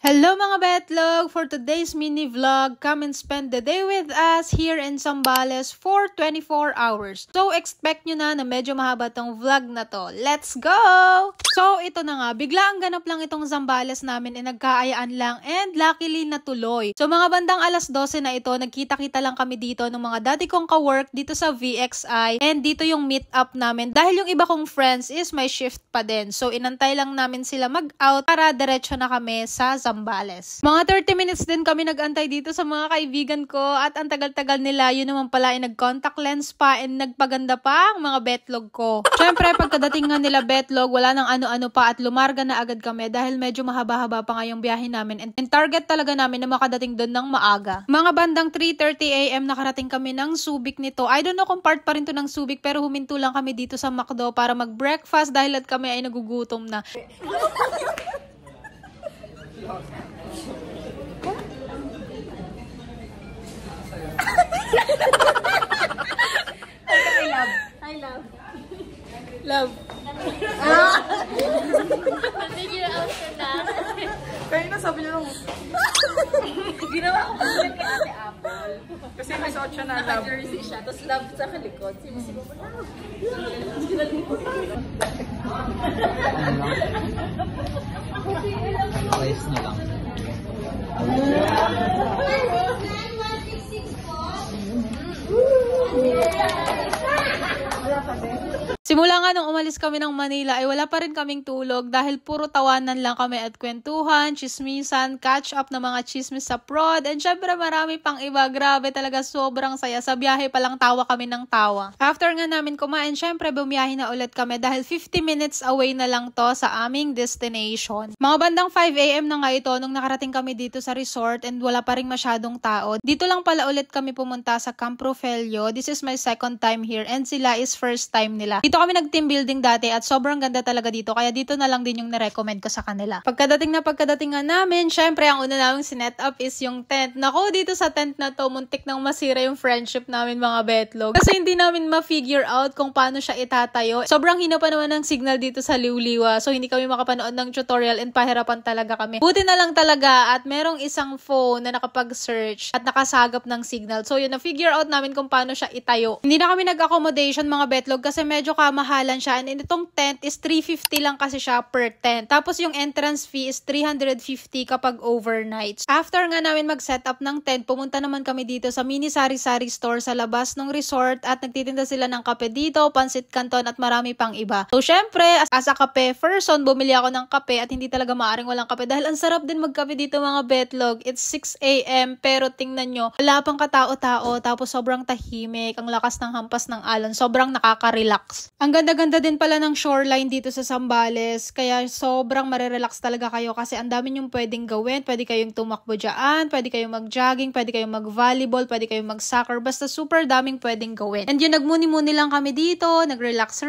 Hello mga betlog! For today's mini vlog, come and spend the day with us here in Zambales for 24 hours. So expect nyo na medyo mahaba tong vlog na to. Let's go! So ito na nga, bigla ang ganap lang itong Zambales namin nagkaayaan lang and luckily natuloy. So mga bandang alas 12 na ito, nagkita-kita lang kami dito ng mga dati kong ka-work dito sa VXI and dito yung meet up namin. Dahil yung iba kong friends is may shift pa din. So inantay lang namin sila mag-out para diretso na kami sa Zambales. Mga 30 minutes din kami nag-antay dito sa mga kaibigan ko at ang tagal-tagal nila, yun naman pala ay nag-contact lens pa and nagpaganda pa ang mga betlog ko. Syempre, pagkadating nga nila betlog, wala nang ano-ano pa at lumarga na agad kami dahil medyo mahaba-haba pa nga yung biyahe namin and target talaga namin na makadating doon ng maaga. Mga bandang 3:30 AM nakarating kami ng Subic nito. I don't know kung part pa rin to ng Subic pero huminto lang kami dito sa McDo para mag-breakfast dahil at kami ay nagugutom na. I love. Love. Figure out ko na. Kaya na sabi niya lang. Ginawa ko kasi kay Ate Apple. Kasi may suot siya na love. Naka-jersey siya. Tapos love sa kalikod. Sino mo na. Ayos na lang. Simula nga nung umalis kami ng Manila ay wala pa rin kaming tulog dahil puro tawanan lang kami at kwentuhan, chismisan, catch up na mga chismis sa prod and syempre marami pang iba. Grabe talaga, sobrang saya. Sa biyahe palang tawa kami ng tawa. After nga namin kumain, syempre bumiyahe na ulit kami dahil 50 minutes away na lang to sa aming destination. Mga bandang 5 AM na nga ito nung nakarating kami dito sa resort and wala pa rin masyadong tao. Dito lang pala ulit kami pumunta sa Camp Rofelio. This is my second time here and sila is first time nila. Dito kami nag-team building dati at sobrang ganda talaga dito. Kaya dito na lang din yung nirecommend ko sa kanila. Pagkadating nga namin, syempre ang una naming sinet up is yung tent. Nako, dito sa tent na to, muntik nang masira yung friendship namin mga betlog. Kasi hindi namin ma-figure out kung paano siya itatayo. Sobrang hina pa naman ng signal dito sa Liwliwa. So hindi kami makapanood ng tutorial and pahirapan talaga kami. Buti na lang talaga at merong isang phone na nakapag-search at nakasagap ng signal. So yun, na-figure out namin kung paano siya itayo. Hindi na kami nag-accommodation mga betlog kasi medyo kamahalan siya and itong tent is 350 lang kasi siya per tent. Tapos yung entrance fee is 350 kapag overnight. After nga namin mag-setup ng tent, pumunta naman kami dito sa mini sari-sari store sa labas ng resort at nagtitinda sila ng kape dito, pansit canton at marami pang iba. So syempre, as a kape person, bumili ako ng kape at hindi talaga maaring walang kape dahil ang sarap din magkape dito mga betlog. It's 6 AM pero tingnan nyo, wala pang katao-tao tapos sobrang tahimik, ang lakas ng hampas ng alon, sobrang nakaka-relax. Ang ganda-ganda din pala ng shoreline dito sa Zambales, kaya sobrang marerelax talaga kayo kasi ang dami nyong pwedeng gawin. Pwede kayong tumakbo dyan, pwede kayong mag-jogging, pwede kayong mag-volleyball, pwede kayong mag-soccer, basta super daming pwedeng gawin. And yun, nagmuni-muni lang kami dito, nag-relax.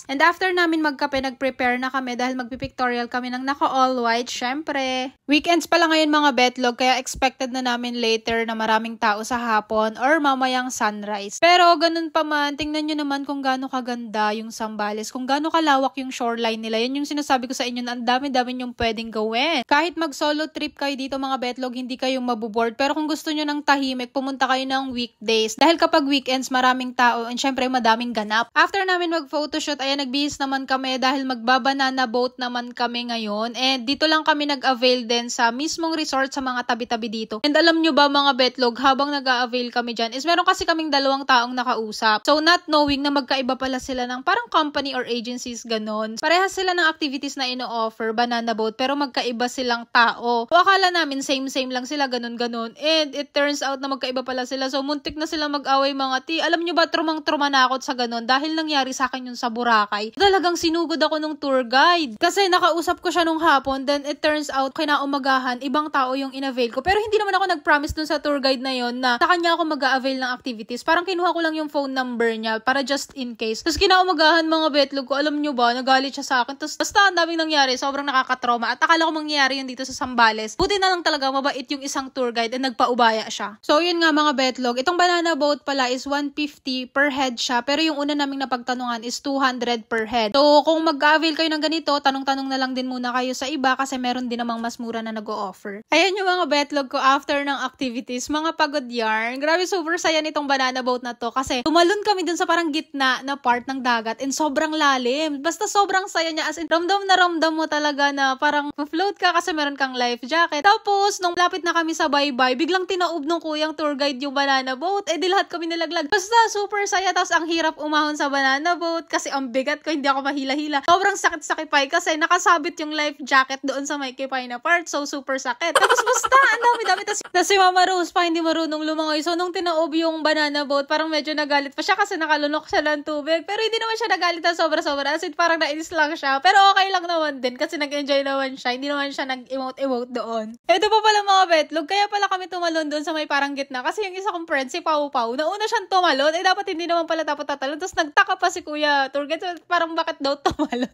And after namin magkape, nag-prepare na kami dahil magpipictorial kami ng naka-all white, syempre. Weekends pala ngayon mga betlog, kaya expected na namin later na maraming tao sa hapon or mamayang sunrise. Pero ganun pa man, tingnan nyo naman kung gaano kaganda yung Zambales, kung gaano kalawak yung shoreline nila. Yan yung sinasabi ko sa inyo na ang dami-dami yung pwedeng gawin. Kahit mag-solo trip kayo dito mga betlog, hindi kayo mabuboard. Pero kung gusto nyo ng tahimik, pumunta kayo ng weekdays. Dahil kapag weekends, maraming tao and syempre madaming ganap. After namin mag-photoshoot, ayan, nagbihis naman kami dahil magbabanana boat naman kami ngayon. And dito lang kami nag-avail din sa mismong resort sa mga tabi-tabi dito. And alam nyo ba mga betlog, habang nag-avail kami dyan, is meron kasi kaming dalawang taong nakausap. So not knowing na magkaiba pala sila ng parang company or agencies, ganon. Parehas sila ng activities na ino-offer, banana boat, pero magkaiba silang tao. So akala namin same-same lang sila, ganon-ganon. And it turns out na magkaiba pala sila. So muntik na sila mag-away mga ti. Alam nyo ba, trumang-truma na ako sa ganon dahil nangyari sa akin yun sa Boracay. Talagang sinugod ako nung tour guide. Kasi nakausap ko siya nung hapon, then it turns out kinaumagahan, ibang tao yung in-avail ko. Pero hindi naman ako nag-promise dun sa tour guide na yon na sa kanya ako mag-a-avail ng activities. Parang kinuha ko lang yung phone number niya para just in case. Tapos kinaumagahan umagahan mga betlog ko, alam nyo ba, nagalit siya sa akin. Tapos basta ang daming nangyari, sobrang nakakatrauma. At akala ko mangyayari yun dito sa Zambales. Buti na lang talaga mabait yung isang tour guide and nagpaubaya siya. So yun nga mga betlog, itong banana boat pala is 150 per head siya. Pero yung una naming napagtanungan is 200 per head. So kung mag-avail kayo ng ganito, tanong-tanong na lang din muna kayo sa iba kasi meron din namang mas mura na nag-o-offer. Ayan yung mga betlog ko after ng activities, mga pagod yarn. Grabe, super saya nitong banana boat na to kasi tumalon kami dun sa parang gitna na part ng dagat and sobrang lalim. Basta sobrang saya niya, as in ramdam na ramdam mo talaga na parang float ka kasi meron kang life jacket. Tapos nung lapit na kami sa bye-bye, biglang tinaob ng kuyang tour guide yung banana boat. Eh di lahat kami nilaglag. Basta super saya, tapos ang hirap umahon sa banana boat kasi ang bigat ko, hindi ako mahila-hila. Sobrang sakit-sakit pa kasi nakasabit yung life jacket doon sa may kipay na part, so super sakit. Tapos basta ang dami-dami. Tapos si Mama Rose pa hindi marunong lumangoy. So nung tinaob yung banana boat, parang medyo nagalit pa siya kasi nakalunok siya ng tubig. Pero hindi naman siya nagalit na sobra-sobra. As in, parang nainis lang siya. Pero okay lang naman din kasi nag-enjoy naman siya. Hindi naman siya nag-emote-emote doon. Ito pa pala mga betlog. Kaya pala kami tumalon doon sa may parang gitna. Kasi yung isa kong friend, si Pau Pau, nauna siyang tumalon. Eh dapat hindi naman pala dapat tatalon. Tapos nagtaka pa si Kuya Tour Guide. Parang bakit daw tumalon?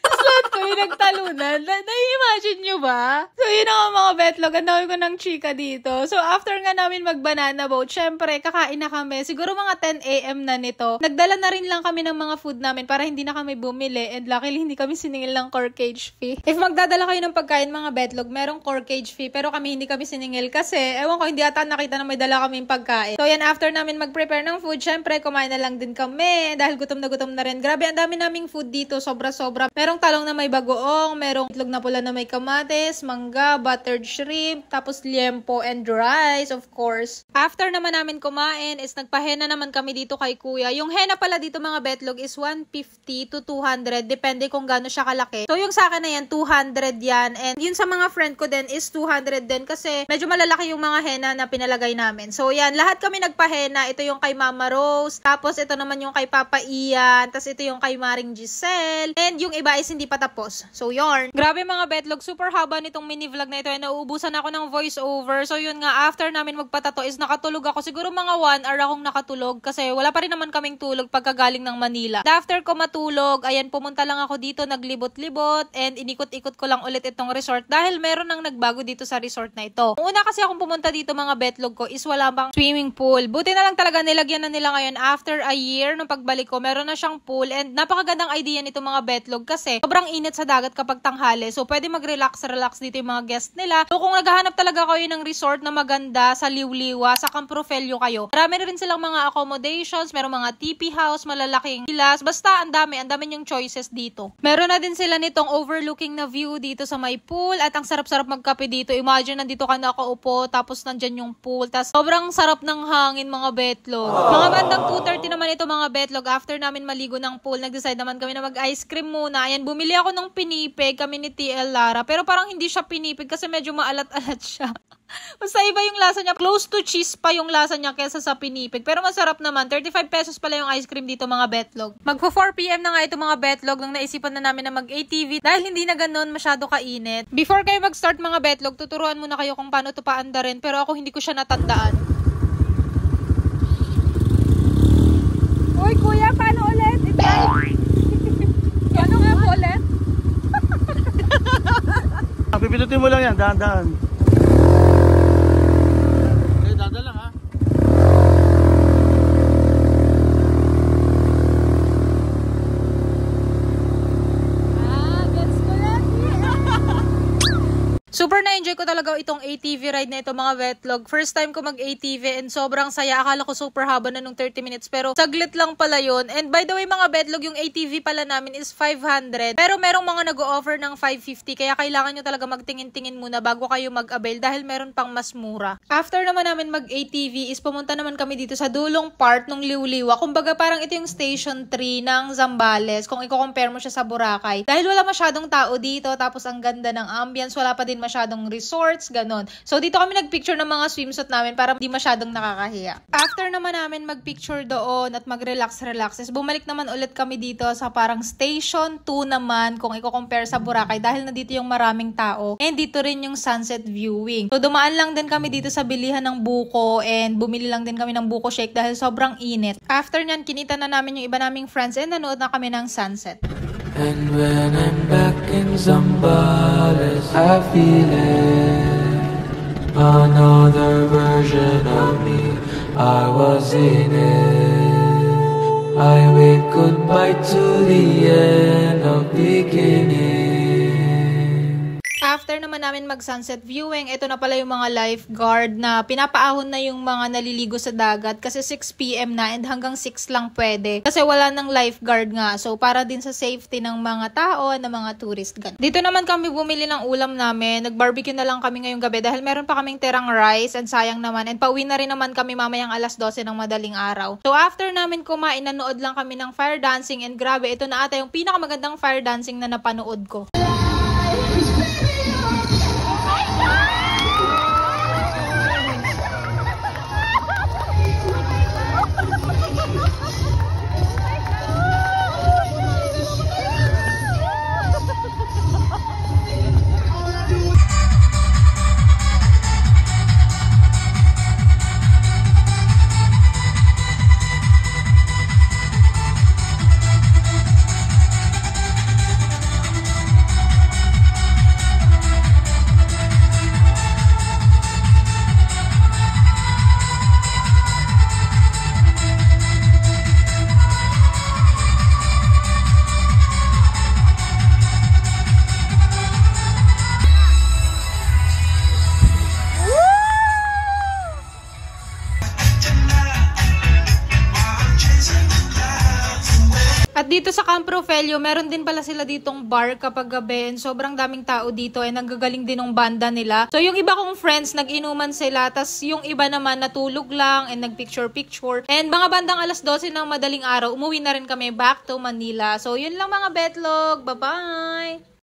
Tapos lahat ko yung nagtalunan. Na-imagine nyo ba? So yun ang mga betlog. Ang dami ko ng chika dito. So after nga namin mag-banana boat, syempre kakain na kami. Siguro mga 10 a.m. na nito. Nagdala na rin lang kami ng mga food namin para hindi na kami bumili. And luckily, hindi kami siningil ng corkage fee. If magdadala kayo ng pagkain mga betlog, merong corkage fee. Pero kami hindi kami siningil kasi, ewan ko, hindi ata nakita na may dala kaming pagkain. So yan, after namin mag-prepare ng food, syempre kumain na lang din kami. Dahil gutom na rin. Grabe, ang dami naming food dito. Sobra-sobra. Merong talong na may bagoong, merong itlog na pula na may kamates, mangga, buttered shrimp, tapos liempo and rice, of course. After naman namin kumain is nagpahena naman kami dito kay Kuya. Yung henna pala dito mga betlog is 150 to 200, depende kung gaano siya kalaki. So yung sa akin na yan, 200 yan. And yun sa mga friend ko din is 200 din kasi medyo malalaki yung mga henna na pinalagay namin. So yan, lahat kami nagpahena. Ito yung kay Mama Rose, tapos ito naman yung kay Papa Ian, tapos ito yung kay Maring Giselle, and yung iba is hindi pa tapos. So yarn. Grabe mga betlog, super haba nitong mini vlog na ito. And nauubusan ako ng voice over. So yun nga, after namin magpatato is nakatulog ako. Siguro mga 1 hour akong nakatulog kasi wala pa rin naman kaming tulog pagkagaling ng Manila. After ko matulog, ayan, pumunta lang ako dito, naglibot-libot, and inikot-ikot ko lang ulit itong resort dahil meron nang nagbago dito sa resort na ito. Una kasi akong pumunta dito mga betlog ko is wala bang swimming pool. Buti na lang talaga nilagyan na nila ngayon after a year nung pagbalik ko, meron na siyang pool, and napakagandang idea nito mga betlog kasi sobrang init sa dagat kapag tanghali. So pwede mag-relax dito yung mga guest nila. So kung naghahanap talaga kayo ng resort na maganda sa Liwliwa, sa Camp Rofelio kayo, marami na rin silang mga accommodations, meron mga TP house, malalaking villas, basta ang dami niyang choices dito. Meron na din sila nitong overlooking na view dito sa may pool at ang sarap-sarap magkape dito. Imagine nandito ka nakaupo tapos nandyan yung pool, tapos sobrang sarap ng hangin mga betlog. Mga bandang 2:30 naman ito mga betlog, after namin maligo ng pool, nag-decide naman kami na mag-ice cream muna. Ayan, bumili ako ng pinipig kami ni TL Lara, pero parang hindi siya pinipig kasi medyo maalat-alat siya. Basta iba yung lasa niya. Close to cheese pa yung lasa niya kesa sa pinipig. Pero masarap naman. 35 pesos pala yung ice cream dito mga betlog. Magpo 4 PM na nga ito mga betlog nang naisipan na namin na mag-ATV dahil hindi na ganun masyado kainit. Before kayo mag-start mga betlog, tuturuan muna kayo kung paano ito paandarin. Pero ako hindi ko siya natandaan. Uy, kuya, paano ulit? Paano nga po ulit? Pipindutin mo lang yan, dahan-dahan. Dada lang ha. Gets ko lang. Super na-enjoy ko talaga itong ATV ride na ito mga betlog. First time ko mag-ATV and sobrang saya. Akala ko super haba na nung 30 minutes pero saglit lang pala yun. And by the way mga betlog, yung ATV pala namin is 500. Pero merong mga nag-o-offer ng 550 kaya kailangan nyo talaga magtingin-tingin muna bago kayo mag-avail dahil meron pang mas mura. After naman namin mag-ATV is pumunta naman kami dito sa dulong part ng Liwliwa. Kumbaga parang ito yung station 3 ng Zambales kung i-compare mo siya sa Boracay. Dahil wala masyadong tao dito tapos ang ganda ng ambience, wala pa din masyadong resorts, ganon. So, dito kami nagpicture ng mga swimsuit namin para di masyadong nakakahiya. After naman namin magpicture doon at mag-relax-relax, is bumalik naman ulit kami dito sa parang station 2 naman kung i-compare sa Boracay dahil nandito yung maraming tao and dito rin yung sunset viewing. So, dumaan lang din kami dito sa bilihan ng buko and bumili lang din kami ng buko shake dahil sobrang init. After nyan, kinita na namin yung iba naming friends and nanood na kami ng sunset. And when I'm back in Zambales, I feel it. Another version of me, I was in it. I wave goodbye to the end of beginning. After naman namin mag-sunset viewing, ito na pala yung mga lifeguard na pinapaahon na yung mga naliligo sa dagat kasi 6 PM na and hanggang 6 lang pwede. Kasi wala nang lifeguard nga. So, para din sa safety ng mga tao, ng mga tourist. Dito naman kami bumili ng ulam namin. Nag-barbecue na lang kami ngayong gabi dahil meron pa kaming tirang rice and sayang naman. And pauwi na rin naman kami mamayang alas 12 ng madaling araw. So, after namin kumain, nanood lang kami ng fire dancing and grabe, ito na ata yung pinakamagandang fire dancing na napanood ko. At dito sa Camp Rofelio, meron din pala sila ditong bar kapag gabi and sobrang daming tao dito and nanggagaling din ng banda nila. So yung iba kong friends, nag-inuman sila, tas yung iba naman natulog lang and nagpicture-picture. And mga bandang alas 12 ng madaling araw, umuwi na rin kami back to Manila. So yun lang mga betlog, bye-bye!